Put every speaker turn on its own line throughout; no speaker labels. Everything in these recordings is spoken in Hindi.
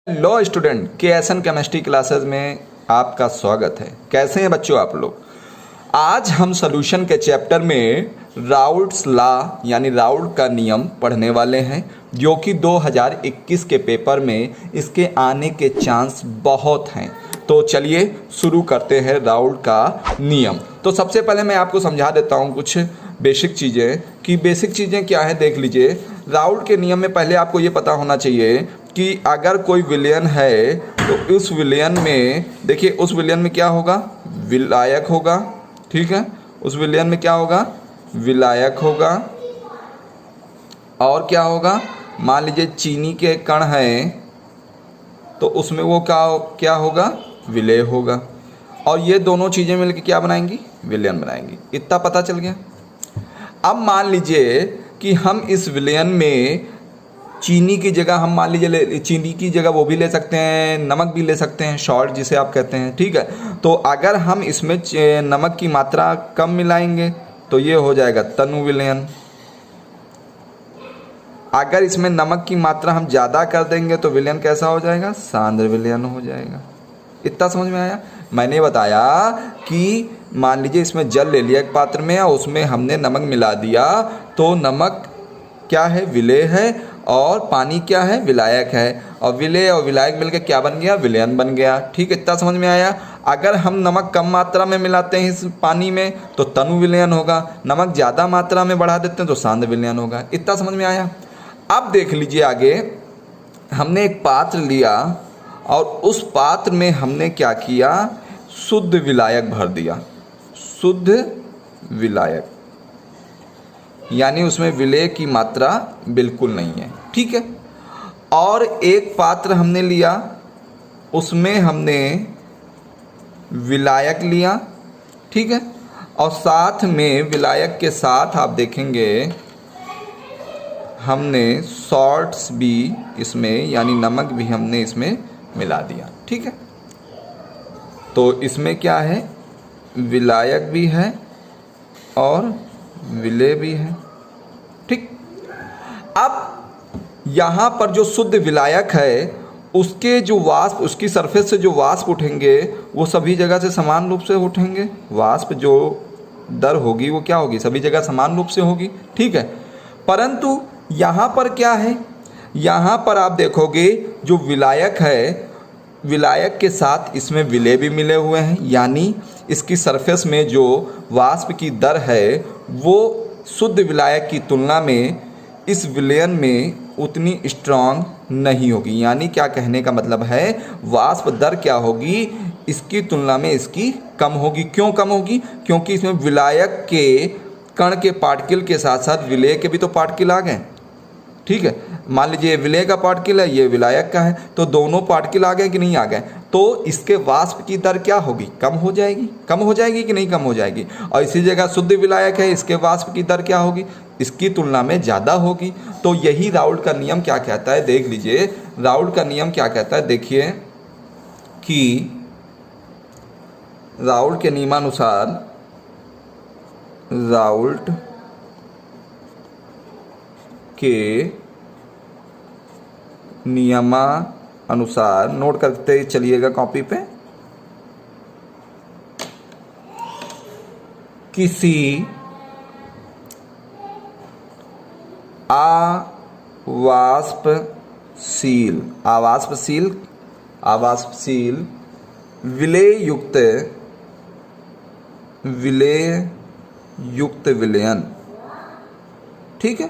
हेलो स्टूडेंट, केएसएन केमिस्ट्री क्लासेस में आपका स्वागत है। कैसे हैं बच्चों आप लोग। आज हम सॉल्यूशन के चैप्टर में राउल्ट्स लॉ यानी राउल्ट का नियम पढ़ने वाले हैं, जो कि 2021 के पेपर में इसके आने के चांस बहुत हैं। तो चलिए शुरू करते हैं राउल्ट का नियम। तो सबसे पहले मैं आपको समझा देता हूँ कुछ बेसिक चीज़ें कि बेसिक चीज़ें क्या है देख लीजिए। राउल्ट के नियम में पहले आपको ये पता होना चाहिए कि अगर कोई विलयन है तो उस विलयन में देखिए, उस विलयन में क्या होगा, विलायक होगा। ठीक है, उस विलयन में क्या होगा, विलायक होगा। और क्या होगा, मान लीजिए चीनी के कण हैं तो उसमें वो क्या होगा, विलेय होगा। और ये दोनों चीज़ें मिलकर क्या बनाएंगी, विलयन बनाएंगी। इतना पता चल गया। अब मान लीजिए कि हम इस विलयन में चीनी की जगह हम मान लीजिए चीनी की जगह वो भी ले सकते हैं, नमक भी ले सकते हैं, सॉल्ट जिसे आप कहते हैं। ठीक है, तो अगर हम इसमें नमक की मात्रा कम मिलाएंगे तो ये हो जाएगा तनु विलयन। अगर इसमें नमक की मात्रा हम ज़्यादा कर देंगे तो विलयन कैसा हो जाएगा, सांद्र विलयन हो जाएगा। इतना समझ में आया। मैंने बताया कि मान लीजिए इसमें जल ले लिया एक पात्र में और उसमें हमने नमक मिला दिया, तो नमक क्या है, विलेय है, और पानी क्या है, विलायक है। और विलेय और विलायक मिलकर क्या बन गया, विलयन बन गया। ठीक है, इतना समझ में आया। अगर हम नमक कम मात्रा में मिलाते हैं इस पानी में तो तनु विलयन होगा, नमक ज़्यादा मात्रा में बढ़ा देते हैं तो सांद्र विलयन होगा। इतना समझ में आया। अब देख लीजिए आगे, हमने एक पात्र लिया और उस पात्र में हमने क्या किया, शुद्ध विलायक भर दिया। शुद्ध विलायक यानी उसमें विलेय की मात्रा बिल्कुल नहीं है। ठीक है, और एक पात्र हमने लिया, उसमें हमने विलायक लिया। ठीक है, और साथ में विलायक के साथ आप देखेंगे हमने सॉल्ट्स भी इसमें यानी नमक भी हमने इसमें मिला दिया। ठीक है, तो इसमें क्या है, विलायक भी है और विलेय भी है। ठीक, अब यहाँ पर जो शुद्ध विलायक है उसके जो वाष्प, उसकी सरफेस से जो वाष्प उठेंगे वो सभी जगह से समान रूप से उठेंगे। वाष्प जो दर होगी वो क्या होगी, सभी जगह समान रूप से होगी। ठीक है, परंतु यहाँ पर क्या है, यहाँ पर आप देखोगे जो विलायक है, विलायक के साथ इसमें विलेय भी मिले हुए हैं, यानी इसकी सरफेस में जो वाष्प की दर है वो शुद्ध विलायक की तुलना में इस विलयन में उतनी स्ट्रांग नहीं होगी। यानी क्या कहने का मतलब है, वाष्प दर क्या होगी, इसकी तुलना में इसकी कम होगी। क्यों कम होगी, क्योंकि इसमें विलायक के कण के पार्टिकल के साथ साथ विलेय के भी तो पार्टिकल आ गए। ठीक है, मान लीजिए विलेय का पार्टिकल है, ये विलायक का है, तो दोनों पार्टिकल आ गए कि नहीं आ गए, तो इसके वाष्प की दर क्या होगी, कम हो जाएगी। कम हो जाएगी कि नहीं कम हो जाएगी। और इसी जगह शुद्ध विलायक है, इसके वाष्प की दर क्या होगी, इसकी तुलना में ज़्यादा होगी। तो यही राउल्ट का नियम क्या कहता है, देख लीजिए राउल्ट का नियम क्या कहता है। देखिए कि राउल्ट के नियमानुसार, राउल्ट के नियमानुसार, नोट करते चलिएगा कॉपी पे, किसी आवाष्पशील विलेय युक्त विलयन। ठीक है,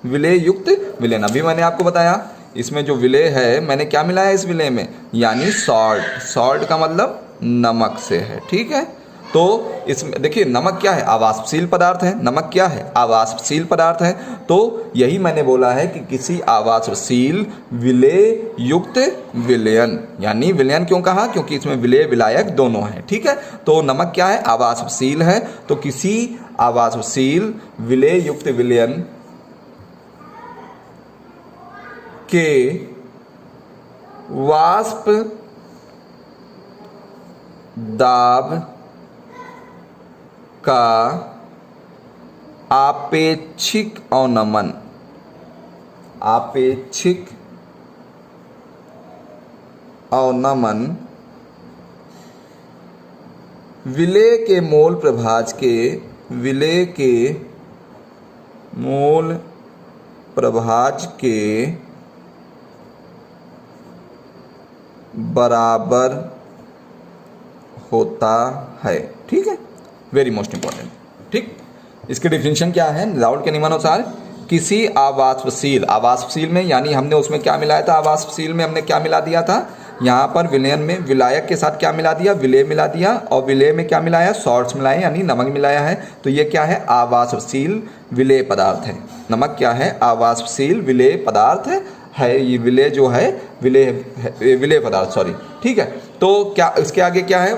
विलेय युक्त विलयन। अभी मैंने आपको बताया इसमें जो विलेय है मैंने क्या मिलाया इस विलेय में, यानी सॉल्ट का मतलब नमक से है। ठीक है, तो इसमें देखिए नमक क्या है, आवाष्पशील पदार्थ है। नमक क्या है, आवाष्पशील पदार्थ है। तो यही मैंने बोला है कि किसी आवाष्पशील विलेय युक्त विलयन, यानी विलयन क्यों कहा, क्योंकि इसमें विलेय विलायक दोनों हैं। ठीक है, तो नमक क्या है, आवाष्पशील है। तो किसी आवाष्पशील विलेय युक्त विलयन के वाष्प दाब का आपेक्षिक अवनमन अवनमन विलेय के मोल प्रभाज के विलेय के मोल प्रभाज के बराबर होता है। ठीक है, वेरी मोस्ट इंपॉर्टेंट। ठीक, इसके डिफिनेशन क्या है? राउल्ट के नियमानुसार किसी आवासशील में, यानी हमने उसमें क्या मिलाया था? आवासशील में हमने क्या मिला दिया था? यहाँ पर विलयन में विलायक के साथ क्या मिला दिया? विलेय मिला दिया। और विलेय में क्या मिलाया? सॉल्ट्स मिलाए, यानी नमक मिलाया है। तो ये क्या है? आवासशील विलेय पदार्थ है। नमक क्या है? आवासशील विलेय पदार्थ है। ये विलेय जो है विलेय पदार्थ, सॉरी। ठीक है, तो क्या इसके आगे क्या है?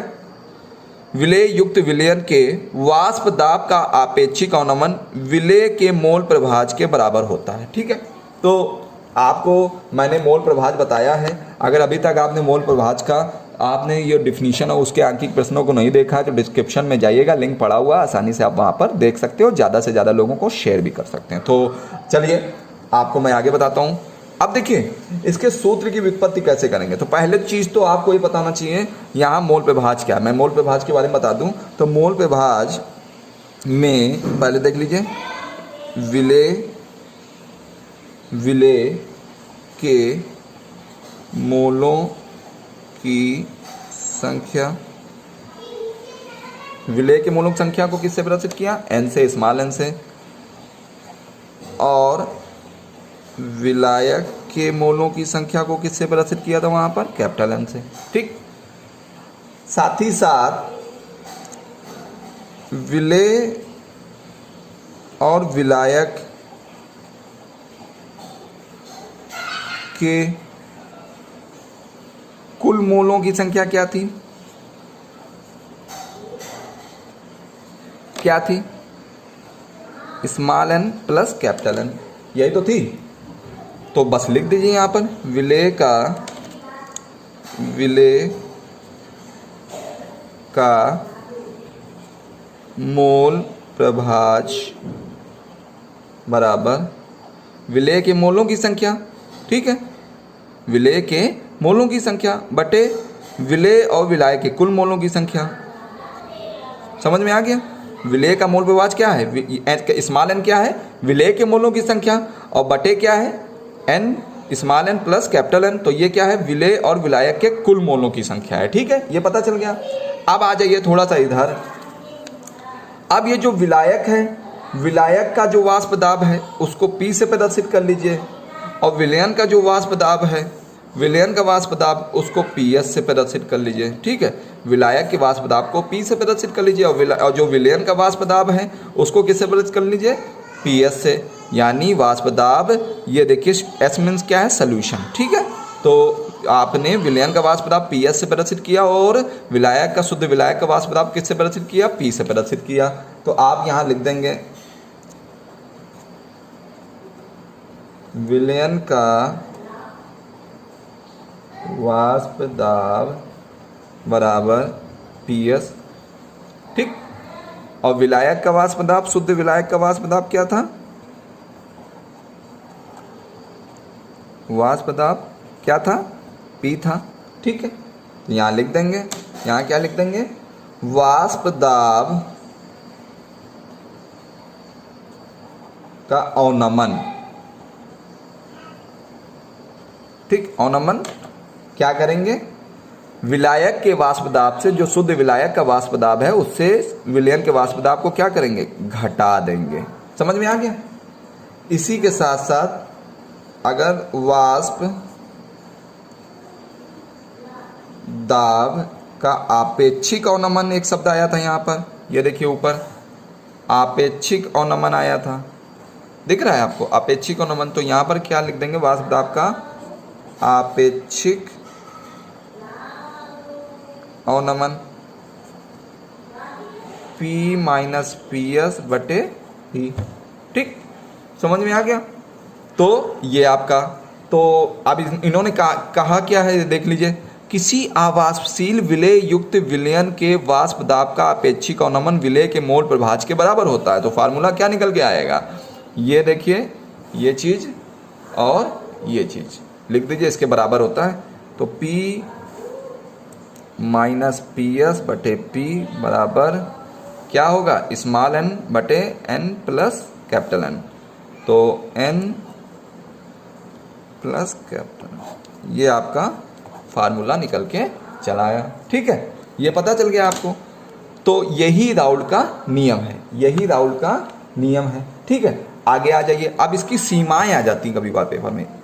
विलेय युक्त विलयन के वाष्प दाब का आपेक्षिक अवनमन विलेय के मोल प्रभाज के बराबर होता है। ठीक है, तो आपको मैंने मोल प्रभाज बताया है। अगर अभी तक आपने मोल प्रभाज का आपने ये डिफिनीशन और उसके आंकिक प्रश्नों को नहीं देखा है तो डिस्क्रिप्शन में जाइएगा, लिंक पड़ा हुआ, आसानी से आप वहाँ पर देख सकते हो। ज़्यादा से ज़्यादा लोगों को शेयर भी कर सकते हैं। तो चलिए आपको मैं आगे बताता हूँ। अब देखिए इसके सूत्र की व्युत्पत्ति कैसे करेंगे। तो पहले चीज़ तो आपको ये बताना चाहिए यहाँ मोल प्रभाज क्या है। मैं मोल प्रभाज के बारे में बता दूँ तो मोल प्रभाज में पहले देख लीजिए, विलेय के मोलों की संख्या, विलेय के मोलों की संख्या को किससे प्रदर्शित किया? n से, स्मॉल n से। और विलायक के मोलों की संख्या को किससे प्रदर्शित किया था? वहां पर कैपिटल N से। ठीक, साथ ही साथ विलेय और विलायक के कुल मोलों की संख्या क्या थी? क्या थी? Small n plus capital N, यही तो थी। तो बस लिख दीजिए यहाँ पर विलेय का मोल प्रभाज बराबर विलेय के मोलों की संख्या। ठीक है, विलेय के मोलों की संख्या बटे विलेय और विलायक के कुल मोलों की संख्या। समझ में आ गया? विलेय का मोल प्रभाज क्या है? स्मॉल n क्या है? विलेय के मोलों की संख्या, और बटे क्या है? n, small n plus capital N। तो ये क्या है? विलेय और विलायक के कुल मोलों की संख्या है। ठीक है, ये पता चल गया। अब आ जाइए थोड़ा सा इधर। अब ये जो विलायक है, विलायक का जो वाष्प दाब है उसको P से प्रदर्शित कर लीजिए, और विलयन का जो वाष्प दाब है, विलयन का वाष्प दाब उसको PS से प्रदर्शित कर लीजिए। ठीक है, विलायक के वाष्प दाब को P से प्रदर्शित कर लीजिए, और जो विलयन का वाष्प दाब है उसको किससे प्रदर्शित कर लीजिए? PS से। यानी वाष्प दाब, ये देखिए S मीन्स क्या है? सॉल्यूशन। ठीक है, तो आपने विलयन का वाष्प दाब PS से प्रदर्शित किया और विलायक का शुद्ध विलायक का वाष्प दाब किससे प्रदर्शित किया? P से प्रदर्शित किया। तो आप यहाँ लिख देंगे विलयन का वाष्प दाब बराबर PS। ठीक, और विलायक का वाष्प दाब, शुद्ध विलायक का वाष्प दाब क्या था? वाष्प दाब क्या था? P था। ठीक है, यहाँ लिख देंगे, यहाँ क्या लिख देंगे? वाष्प दाब का अवनमन। ठीक, अवनमन क्या करेंगे? विलायक के वाष्प दाब से, जो शुद्ध विलायक का वाष्प दाब है उससे विलयन के वाष्प दाब को क्या करेंगे? घटा देंगे। समझ में आ गया? इसी के साथ साथ अगर वाष्प दाब का आपेक्षिक अवनमन, एक शब्द आया था यहाँ पर, ये देखिए ऊपर आपेक्षिक अवनमन आया था, दिख रहा है आपको? आपेक्षिक अवनमन। तो यहाँ पर क्या लिख देंगे? वाष्प दाब का आपेक्षिक अवनमन P माइनस PS बटे P। ठीक, समझ में आ गया? तो ये आपका, तो अब इन्होंने कहा क्या है? देख लीजिए, किसी आवासशील विलेय युक्त विलयन के वाष्प दाब का अपेक्षिक अवनमन विलेय के मोल प्रभाज के बराबर होता है। तो फार्मूला क्या निकल के आएगा? ये देखिए, ये चीज़ और ये चीज़ लिख दीजिए, इसके बराबर होता है। तो P माइनस पी एस बटे पी बराबर क्या होगा, स्मॉल एन बटे एन प्लस कैपिटल एन। तो एन प्लस कैपिटल, ये आपका फार्मूला निकल के चला आया। ठीक है, ये पता चल गया आपको। तो यही राउल्ट का नियम है, यही राउल्ट का नियम है। ठीक है, आगे आ जाइए। अब इसकी सीमाएं आ जाती हैं कभी कभार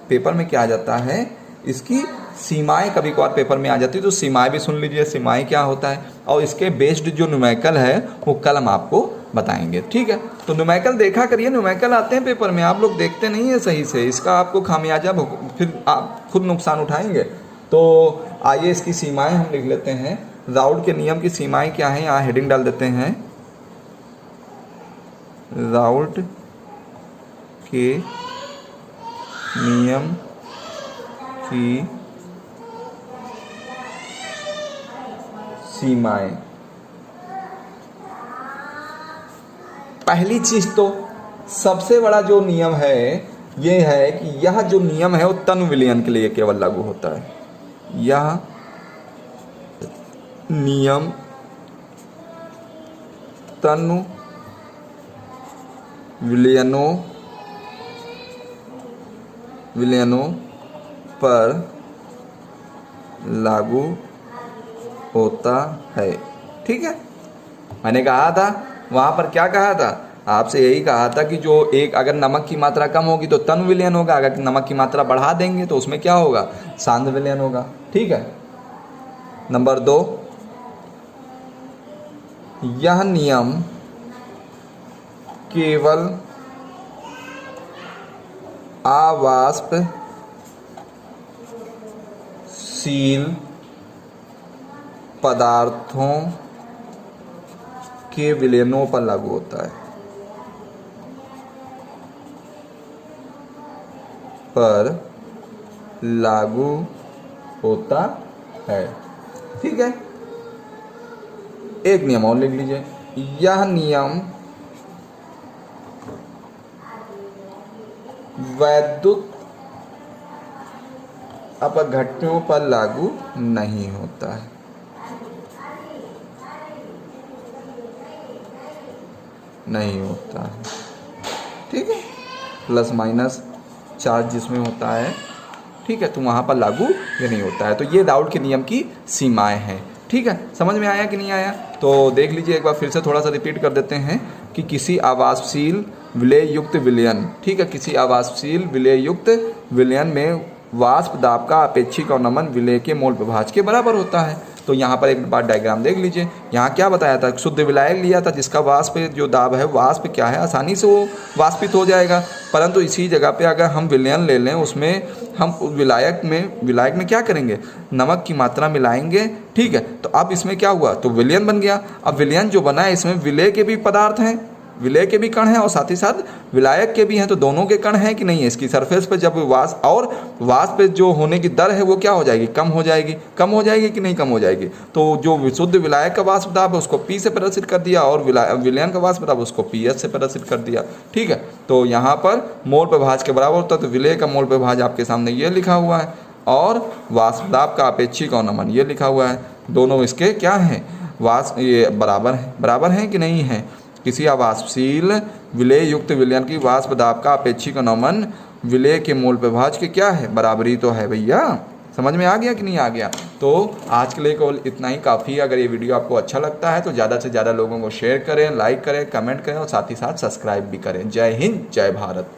पेपर में क्या आ जाता है, इसकी सीमाएं कभी कभार पेपर में आ जाती है। तो सीमाएं भी सुन लीजिए, सीमाएं क्या होता है, और इसके बेस्ड जो न्यूमेरिकल है वो कल हम आपको बताएंगे। ठीक है, तो न्यूमेरिकल देखा करिए, न्यूमेरिकल आते हैं पेपर में, आप लोग देखते नहीं है सही से, इसका आपको खामियाजा फिर आप खुद नुकसान उठाएंगे। तो आइए इसकी सीमाएं हम लिख लेते हैं। राउल्ट के नियम की सीमाएं क्या है, यहाँ हेडिंग डाल देते हैं, राउल्ट के नियम की सीमाएं। पहली चीज तो सबसे बड़ा जो नियम है ये है कि यह जो नियम है वो तनु विलयन के लिए केवल लागू होता है। यह नियम तनु विलयनों पर लागू होता है। ठीक है, मैंने कहा था वहां पर, क्या कहा था आपसे, यही कहा था कि जो एक अगर नमक की मात्रा कम होगी तो तनु विलयन होगा, अगर नमक की मात्रा बढ़ा देंगे तो उसमें क्या होगा, सांद्र विलयन होगा। ठीक है, नंबर 2, यह नियम केवल अवाष्पशील पदार्थों के विलयनों पर लागू होता है, पर लागू होता है। ठीक है, एक नियम और लिख लीजिए, यह नियम वैद्युत अपघट्यों पर लागू नहीं होता है। नहीं होता है। ठीक है, प्लस माइनस चार्ज जिसमें होता है, ठीक है, तो वहाँ पर लागू ये नहीं होता है। तो ये राउल्ट के नियम की सीमाएं हैं। ठीक है, समझ में आया कि नहीं आया? तो देख लीजिए एक बार फिर से, थोड़ा सा रिपीट कर देते हैं कि किसी आवासशील विलय युक्त विलयन, ठीक है, किसी आवासशील विलय युक्त विलयन में वाष्प दाब का अपेक्षिक अवनमन विलय के मोल प्रभाज के बराबर होता है। तो यहाँ पर एक बार डायग्राम देख लीजिए, यहाँ क्या बताया था, शुद्ध विलायक लिया था जिसका वाष्प जो दाब है, वाष्प क्या है, आसानी से वो वाष्पित हो जाएगा। परंतु इसी जगह पे अगर हम विलयन ले लें, उसमें हम विलायक में क्या करेंगे, नमक की मात्रा मिलाएंगे। ठीक है, तो अब इसमें क्या हुआ, तो विलयन बन गया। अब विलयन जो बना है इसमें विलय के भी पदार्थ हैं, विलय के भी कण हैं और साथ ही साथ विलायक के भी हैं। तो दोनों के कण हैं कि नहीं है, इसकी सरफेस पे जब वाष्प और वाष्प पे जो होने की दर है वो क्या हो जाएगी, कम हो जाएगी। कम हो जाएगी कि नहीं कम हो जाएगी। तो जो विशुद्ध विलायक का वाष्प दाब है उसको P से प्रदर्शित कर दिया और विलयन का वाष्प दाब उसको PS से प्रदर्शित कर दिया। ठीक है, तो यहाँ पर मोल प्रभाज के बराबर होता है। तो विलय का मोल प्रभाज आपके सामने ये लिखा हुआ है और वाष्प दाब का अपेक्षिक अवनमन ये लिखा हुआ है। दोनों इसके क्या हैं, ये बराबर हैं कि नहीं है। किसी अवाष्पशील विलय युक्त विलयन की वाष्प दाब का अपेक्षिक अवनमन विलय के मोल प्रभाज के क्या है, बराबरी तो है भैया। समझ में आ गया कि नहीं आ गया? तो आज के लिए केवल इतना ही काफ़ी है। अगर ये वीडियो आपको अच्छा लगता है तो ज़्यादा से ज़्यादा लोगों को शेयर करें, लाइक करें, कमेंट करें और साथ ही साथ सब्सक्राइब भी करें। जय हिंद, जय भारत।